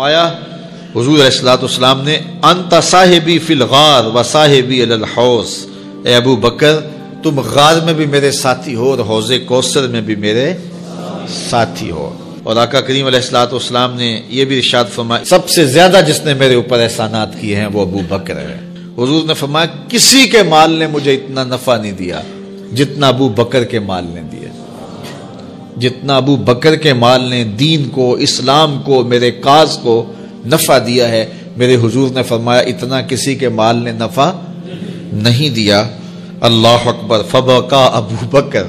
آیا حضور علیہ الصلوۃ والسلام نے انت صاحبی فی الغار و صاحبی علی الحوض، اے ابو بکر تم غار میں بھی میرے ساتھی ہو اور حوض کوثر میں بھی میرے ساتھی ہو۔ اور آقا کریم علیہ الصلوۃ والسلام نے یہ بھی ارشاد فرمایا سب سے زیادہ جس نے میرے اوپر احسانات کیے ہیں وہ ابو بکر ہے۔ حضور نے فرمایا کسی کے مال نے مجھے اتنا نفع نہیں دیا جتنا ابو بکر کے مال نے دیا، جتنا ابو بکر کے مال نے دین کو، اسلام کو، میرے کاز کو نفع دیا ہے، میرے حضور نے فرمایا اتنا کسی کے مال نے نفع نہیں دیا۔ اللہ اکبر۔ فبکا ابو بکر،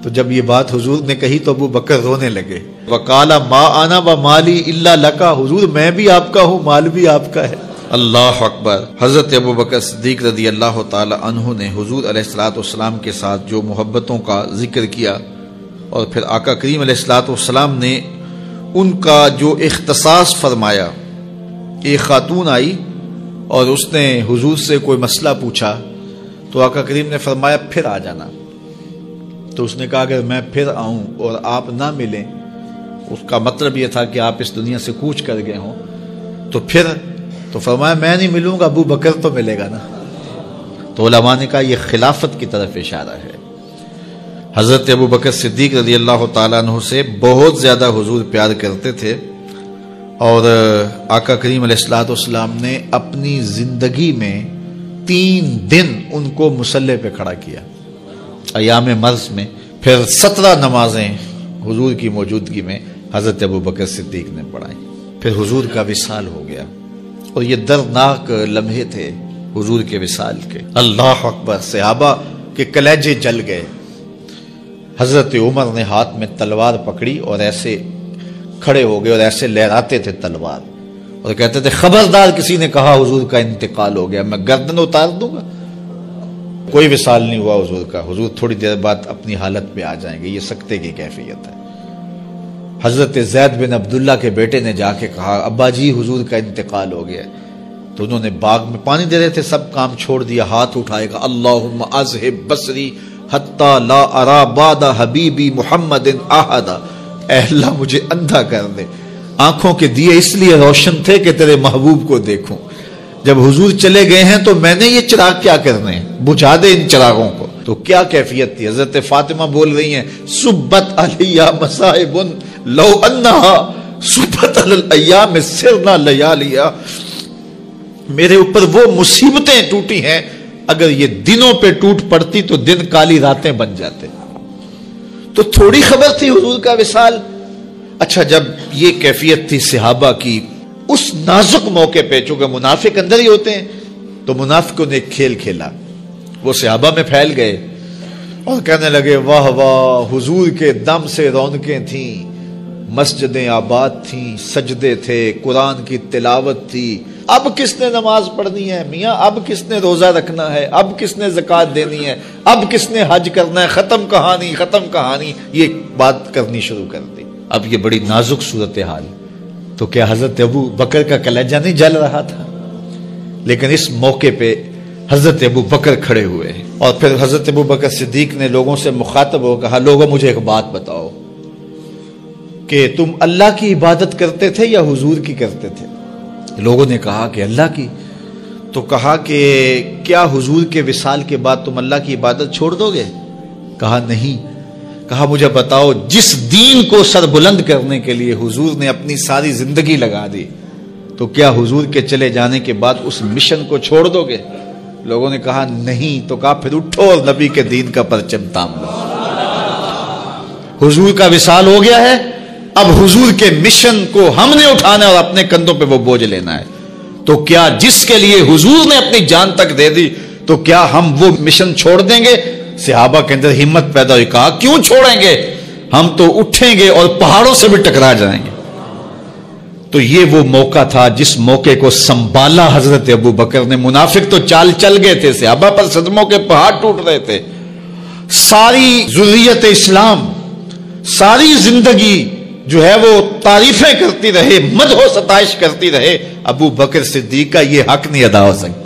تو جب یہ بات حضور نے کہی تو ابو بکر رونے لگے۔ وقال ما انا ومالی الا لکا، حضور میں بھی آپ کا ہوں، مال بھی آپ کا ہے۔ اللہ اکبر۔ حضرت ابو بکر صدیق رضی اللہ تعالی عنہ نے حضور علیہ الصلوۃ والسلام کے ساتھ جو محبتوں کا ذکر کیا، اور پھر آقا کریم علیہ الصلوۃ والسلام نے ان کا جو اختصاص فرمایا، ایک خاتون آئی اور اس نے حضور سے کوئی مسئلہ پوچھا تو آقا کریم نے فرمایا پھر آ جانا۔ تو اس نے کہا اگر میں پھر آؤں اور آپ نہ ملیں، اس کا مطلب یہ تھا کہ آپ اس دنیا سے کوچ کر گئے ہوں، تو فرمایا میں نہیں ملوں گا، ابو بکر تو ملے گا نا۔ تو علماء نے کہا یہ خلافت کی طرف اشارہ ہے۔ حضرت ابو بکر صدیق رضی اللہ تعالیٰ عنہ سے بہت زیادہ حضور پیار کرتے تھے، اور آقا کریم علیہ الصلوۃ والسلام نے اپنی زندگی میں 3 دن ان کو مصلی پہ کھڑا کیا ایام مرض میں، پھر 17 نمازیں حضور کی موجودگی میں حضرت ابو بکر صدیق نے پڑھائیں، پھر حضور کا وصال ہو گیا، اور یہ دردناک لمحے تھے حضور کے وصال کے۔ اللہ اکبر۔ صحابہ کے کلیجے جل گئے۔ حضرت عمر نے ہاتھ میں تلوار پکڑی اور ایسے کھڑے ہو گئے اور ایسے لہراتے تھے تلوار، اور کہتے تھے خبردار کسی نے کہا حضور کا انتقال ہو گیا میں گردن اتار دوں گا۔ کوئی وصال نہیں ہوا حضور کا، حضور تھوڑی دیر بعد اپنی حالت پہ آ جائیں گے، یہ سکتے کی کیفیت ہے۔ حضرت زید بن عبداللہ کے بیٹے نے جا کے کہا ابا جی حضور کا انتقال ہو گیا، تو انہوں نے باغ میں پانی دے رہے تھے، سب کام چھوڑ دیا، ہاتھ اٹھائے گا اللہم اذہب بصری حتی لا ارا بعد حبیبی محمد احدا، اے اللہ مجھے اندھا کر دے، آنکھوں کے دیے اس لیے روشن تھے کہ تیرے محبوب کو دیکھوں، جب حضور چلے گئے ہیں تو میں نے یہ چراغ کیا کرنے ہیں، بجھا دے ان چراغوں کو۔ تو کیا کیفیت تھی۔ حضرت فاطمہ بول رہی ہیں صبت علیہ مصائب لو انہا صبت علی الایام سرنا لیالیا، میرے اوپر وہ مصیبتیں ٹوٹی ہیں اگر یہ دنوں پہ ٹوٹ پڑتی تو دن کالی راتیں بن جاتے۔ تو تھوڑی خبر تھی حضور کا وصال۔ اچھا جب یہ کیفیت تھی صحابہ کی اس نازک موقع پہ، چونکہ منافق اندر ہی ہوتے ہیں، تو منافقوں نے ایک کھیل کھیلا، وہ صحابہ میں پھیل گئے اور کہنے لگے واہ واہ حضور کے دم سے رونقیں تھیں، مسجدیں آباد تھیں، سجدے تھے، قرآن کی تلاوت تھی، اب کس نے نماز پڑھنی ہے میاں، اب کس نے روزہ رکھنا ہے، اب کس نے زکوٰۃ دینی ہے، اب کس نے حج کرنا ہے، ختم کہانی، یہ بات کرنی شروع کر دی۔ اب یہ بڑی نازک صورتحال، تو کیا حضرت ابو بکر کا کلیجہ نہیں جل رہا تھا؟ لیکن اس موقع پہ حضرت ابو بکر کھڑے ہوئے، اور پھر حضرت ابو بکر صدیق نے لوگوں سے مخاطب ہو کہا لوگوں مجھے ایک بات بتاؤ کہ تم اللہ کی عبادت کرتے تھے یا حضور کی کرتے تھے؟ لوگوں نے کہا کہ اللہ کی۔ تو کہا کہ کیا حضور کے وصال کے بعد تم اللہ کی عبادت چھوڑ دو گے؟ کہا نہیں۔ کہا مجھے بتاؤ جس دین کو سر بلند کرنے کے لیے حضور نے اپنی ساری زندگی لگا دی، تو کیا حضور کے چلے جانے کے بعد اس مشن کو چھوڑ دو گے؟ لوگوں نے کہا نہیں۔ تو کہا پھر اٹھو اور نبی کے دین کا پرچم تام لو۔ حضور کا وصال ہو گیا ہے، اب حضور کے مشن کو ہم نے اٹھانا ہے اور اپنے کندھوں پہ وہ بوجھ لینا ہے۔ تو کیا جس کے لیے حضور نے اپنی جان تک دے دی، تو کیا ہم وہ مشن چھوڑ دیں گے؟ صحابہ کے اندر ہمت پیدا ہوئی، کہا کیوں چھوڑیں گے، ہم تو اٹھیں گے اور پہاڑوں سے بھی ٹکرا جائیں گے۔ تو یہ وہ موقع تھا جس موقع کو سنبھالا حضرت ابو بکر نے۔ منافق تو چال چل گئے تھے، صحابہ پر صدموں کے پہاڑ ٹوٹ رہے تھے، ساری ذریت اسلام ساری زندگی جو ہے وہ تعریفیں کرتی رہے، مدح و ستائش کرتی رہے، ابو بکر صدیق کا یہ حق نہیں ادا ہو سکتا۔